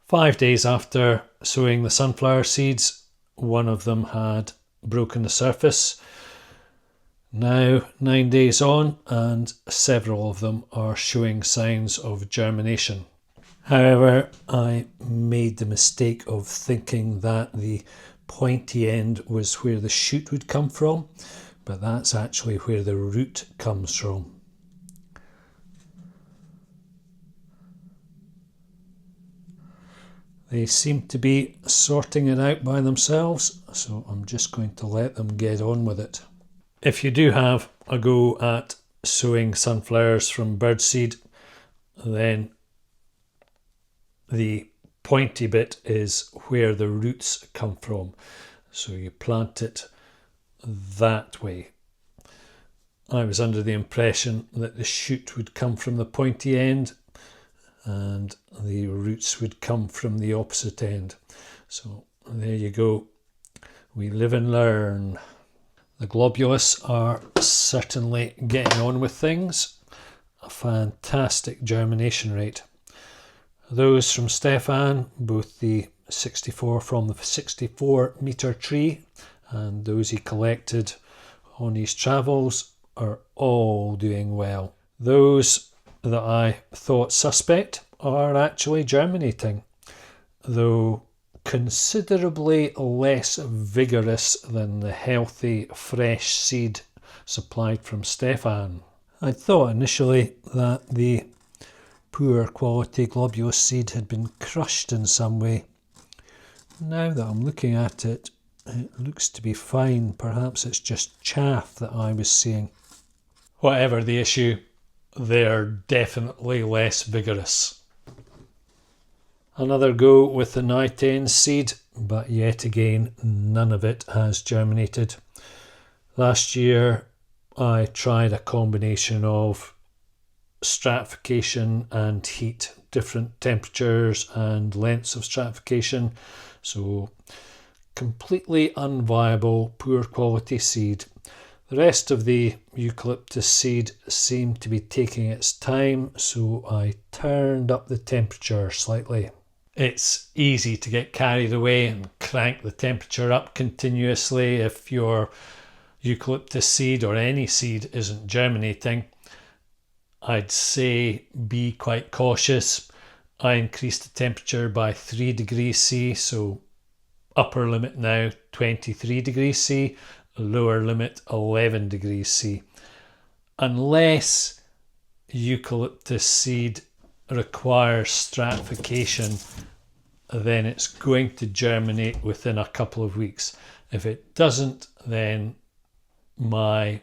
5 days after sowing the sunflower seeds, one of them had broken the surface. Now 9 days on, and several of them are showing signs of germination. However, I made the mistake of thinking that the pointy end was where the shoot would come from, but that's actually where the root comes from. They seem to be sorting it out by themselves, so I'm just going to let them get on with it. If you do have a go at sowing sunflowers from birdseed, then the pointy bit is where the roots come from. So you plant it that way. I was under the impression that the shoot would come from the pointy end and the roots would come from the opposite end. So there you go. We live and learn. The globulus are certainly getting on with things. A fantastic germination rate. Those from Stefan, both the 64 from the 64 metre tree and those he collected on his travels, are all doing well. Those that I thought suspect are actually germinating, though considerably less vigorous than the healthy fresh seed supplied from Stefan. I thought initially that the poor quality globulus seed had been crushed in some way. Now that I'm looking at it, it looks to be fine. Perhaps it's just chaff that I was seeing. Whatever the issue, they're definitely less vigorous. Another go with the Nitane seed, but yet again none of it has germinated. Last year I tried a combination of stratification and heat, different temperatures and lengths of stratification, so completely unviable, poor quality seed. The rest of the eucalyptus seed seemed to be taking its time, so I turned up the temperature slightly. It's easy to get carried away and crank the temperature up continuously if your eucalyptus seed or any seed isn't germinating. I'd say be quite cautious. I increased the temperature by 3 degrees C, so upper limit now 23 degrees C, lower limit 11 degrees C. Unless eucalyptus seed requires stratification, then it's going to germinate within a couple of weeks. If it doesn't, then my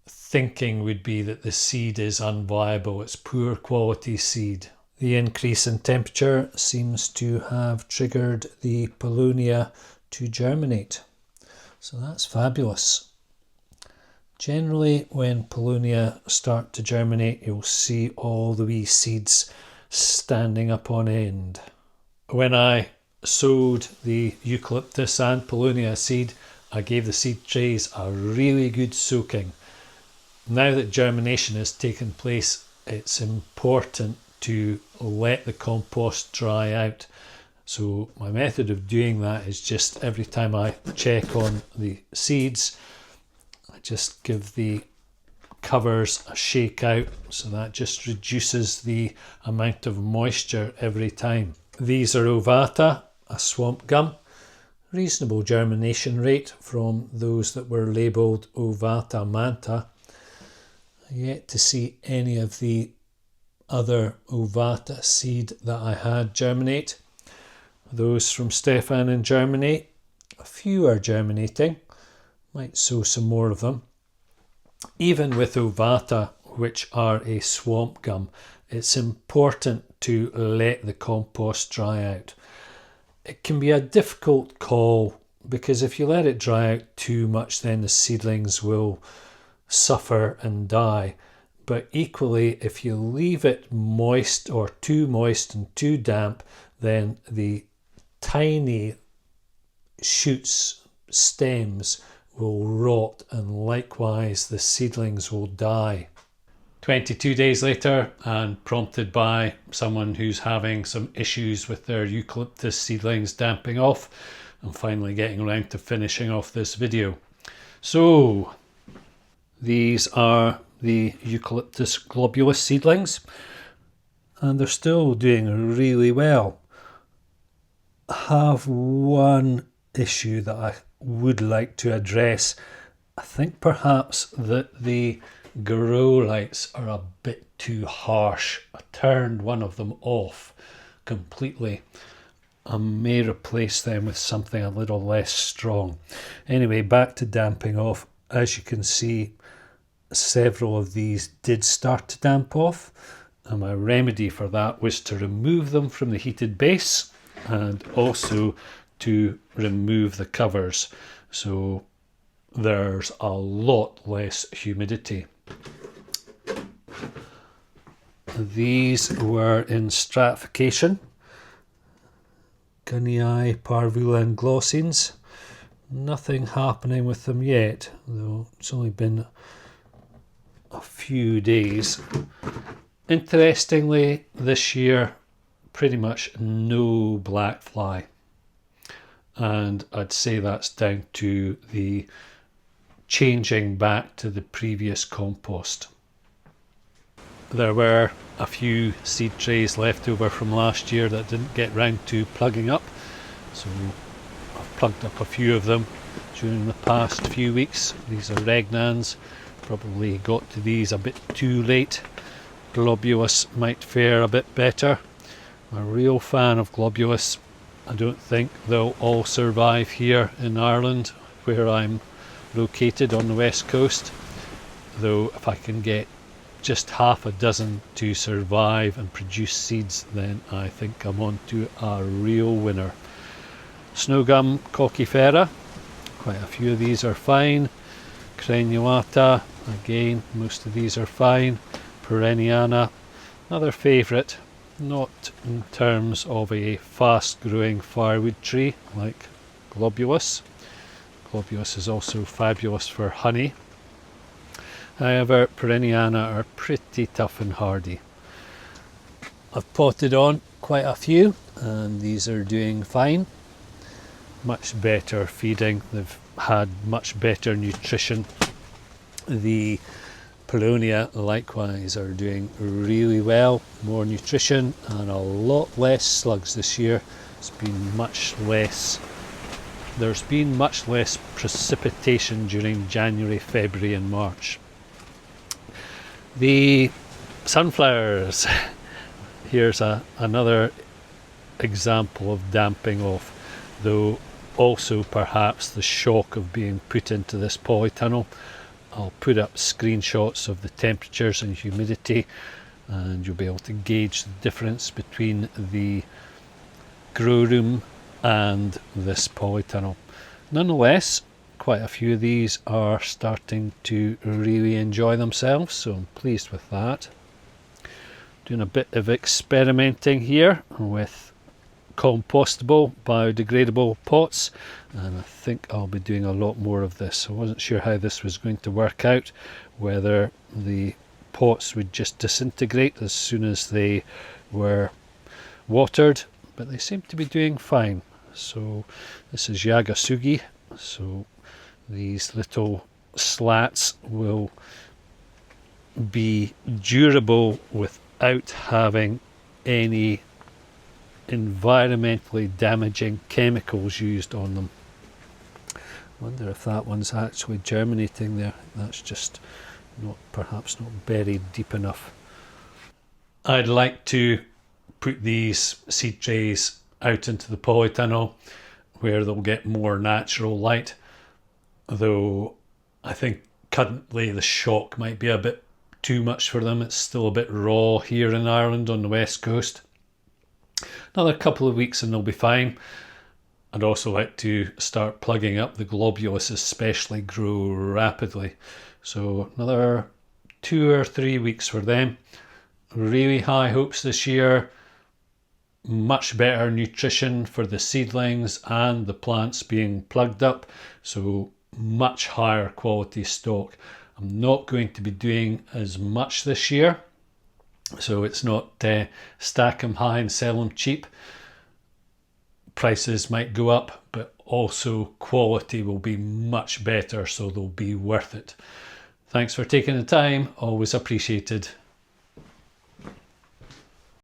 thinking would be that the seed is unviable. It's poor quality seed. The increase in temperature seems to have triggered the Paulownia to germinate. So that's fabulous. Generally, when Paulownia start to germinate, you'll see all the wee seeds standing up on end. When I sowed the eucalyptus and Paulownia seed, I gave the seed trays a really good soaking. Now that germination has taken place, it's important to let the compost dry out. So my method of doing that is just every time I check on the seeds, I just give the covers a shake out, so that just reduces the amount of moisture every time. These are ovata, a swamp gum. Reasonable germination rate from those that were labelled ovata manta. Yet to see any of the other ovata seed that I had germinate. Those from Stefan in Germany, a few are germinating. Might sow some more of them. Even with ovata, which are a swamp gum, it's important to let the compost dry out. It can be a difficult call because if you let it dry out too much, then the seedlings will suffer and die. But equally, if you leave it moist or too moist and too damp, then the tiny shoots, stems will rot, and likewise the seedlings will die. 22 days later, and prompted by someone who's having some issues with their eucalyptus seedlings damping off, I'm finally getting around to finishing off this video. So these are the Eucalyptus globulus seedlings, and they're still doing really well. I have one issue that I would like to address. I think perhaps that the grow lights are a bit too harsh. I turned one of them off completely. I may replace them with something a little less strong. Anyway, back to damping off. As you can see, several of these did start to damp off, and my remedy for that was to remove them from the heated base and also to remove the covers, so there's a lot less humidity. These were in stratification. Gunnii, parvula and glossines. Nothing happening with them yet, though it's only been a few days. Interestingly, this year, pretty much no black fly. And I'd say that's down to the changing back to the previous compost. There were a few seed trays left over from last year that didn't get round to plugging up, so I've plugged up a few of them during the past few weeks. These are regnans, probably got to these a bit too late. Globulus might fare a bit better. I'm a real fan of globulus. I don't think they'll all survive here in Ireland, where I'm located on the west coast, though if I can get just half a dozen to survive and produce seeds, then I think I'm on to a real winner. Snowgum coccifera, quite a few of these are fine. Crenuata, again, most of these are fine. Perenniana, another favourite, not in terms of a fast growing firewood tree like globulus. Globulus is also fabulous for honey. However, perenniana are pretty tough and hardy. I've potted on quite a few, and these are doing fine. Much better feeding, they've had much better nutrition. The Paulownia likewise are doing really well, more nutrition and a lot less slugs this year. There's been much less precipitation during January, February and March. The sunflowers, here's another example of damping off, though also perhaps the shock of being put into this polytunnel. I'll put up screenshots of the temperatures and humidity, and you'll be able to gauge the difference between the grow room and this polytunnel. Nonetheless, quite a few of these are starting to really enjoy themselves, so I'm pleased with that. Doing a bit of experimenting here with compostable, biodegradable pots, and I think I'll be doing a lot more of this. I wasn't sure how this was going to work out, whether the pots would just disintegrate as soon as they were watered, but they seem to be doing fine. So this is Yagasugi, so these little slats will be durable without having any environmentally damaging chemicals used on them. I wonder if that one's actually germinating there. That's just perhaps not buried deep enough. I'd like to put these seed trays out into the polytunnel where they'll get more natural light, though I think currently the shock might be a bit too much for them. It's still a bit raw here in Ireland on the west coast. Another couple of weeks and they'll be fine. I'd also like to start plugging up the globulus, especially grow rapidly. So another 2 or 3 weeks for them. Really high hopes this year. Much better nutrition for the seedlings and the plants being plugged up, so much higher quality stock. I'm not going to be doing as much this year, so it's not stack them high and sell them cheap. Prices might go up, but also quality will be much better, so they'll be worth it. Thanks for taking the time, always appreciated.